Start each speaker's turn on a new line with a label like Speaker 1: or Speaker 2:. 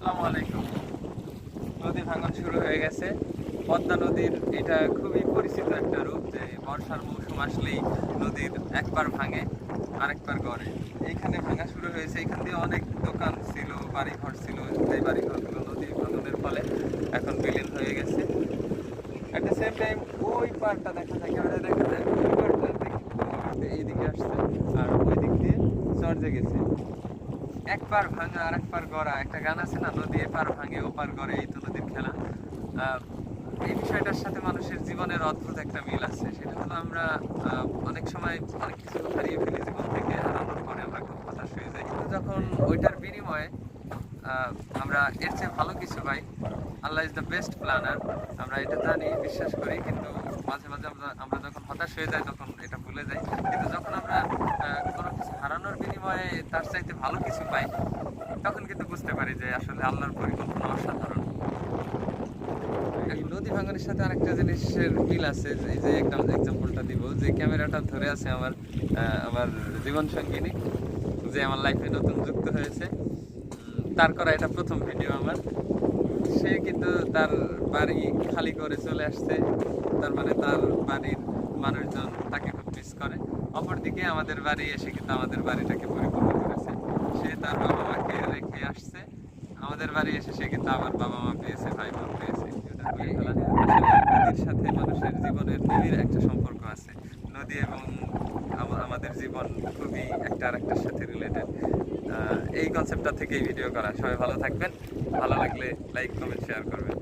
Speaker 1: আসসালামু আলাইকুম। নদী ভাঙন শুরু হয়ে গেছে। পদ্মা নদীর এটা খুবই পরিচিত একটা রূপ যে বর্ষার মৌসুম আসলেই নদীর একবার ভাঙে আরেকবার গড়ে। এইখানে ভাঙা শুরু হয়েছে। এখান দিয়ে অনেক দোকান ছিল, বাড়িঘর ছিল, এই বাড়িঘরগুলো নদী ভাঙনের ফলে এখন বিলীন হয়ে গেছে। অ্যাট দ্য সেম টাইম ওই পাড়টা দেখা যায়, ক্যামেরায় দেখা যায়, ওই পাড়টা দেখি এইদিকে আসছে আর ওই দিক দিয়ে চর্যে গেছে। একবার ভাঙা আর একবার গড়া, একটা গান আছে না, নদী এপার ভাঙে ওপার গড়ে, এই তো নদীর খেলা। এই বিষয়টার সাথে মানুষের জীবনের অদ্ভুত একটা মিল আছে। সেটা হলো আমরা অনেক সময় অনেক কিছু হারিয়ে ফেলি জীবন থেকে, হারানোর পরে আমরা খুব হতাশ হয়ে যাই, কিন্তু যখন ওইটার বিনিময়ে আমরা এর চেয়ে ভালো কিছু পাই। আল্লাহ ইজ দ্য বেস্ট প্ল্যানার, আমরা এটা জানি, বিশ্বাস করি, কিন্তু মাঝে মাঝে আমরা যখন হতাশ হয়ে যাই তখন এটা ভুলে যাই। কিন্তু যখন আমরা কোনো কিছু হারানোর বিনিময়ে তার চাইতে ভালো কিছু পাই, তখন কিন্তু বুঝতে পারি যে আসলে আল্লাহর পরিকল্পনা অসাধারণ। এই নদী ভাঙনের সাথে আরেকটা জিনিসের মিল আছে, এই যে একটা এক্সাম্পলটা দিব, যে ক্যামেরাটা ধরে আছে আমার আমার জীবন সঙ্গিনী, যে আমার লাইফে নতুন যুক্ত হয়েছে। তার করা এটা প্রথম ভিডিও আমার। সে কিন্তু তার বাড়ি খালি করে চলে আসছে, তার মানে তার বাড়ির মানুষজন তাকে খুব মিস করে। অপরদিকে আমাদের বাড়ি এসে কিন্তু আমাদের বাড়িটাকে পরিপূর্ণ করেছে। সে তার বাবা মাকে রেখে আসছে, আমাদের বাড়ি এসে সে কিন্তু আবার বাবা মা পেয়েছে, ভাই বোন পেয়েছে। নদীর সাথে মানুষের জীবনের নিবিড় একটা সম্পর্ক আছে। নদী এবং আমাদের জীবন খুবই একটা আরেকটার সাথে রিলেটেড। এই কনসেপ্টটা থেকেই ভিডিও করা। সবাই ভালো থাকবেন, ভালো লাগলে লাইক কমেন্ট শেয়ার করবেন।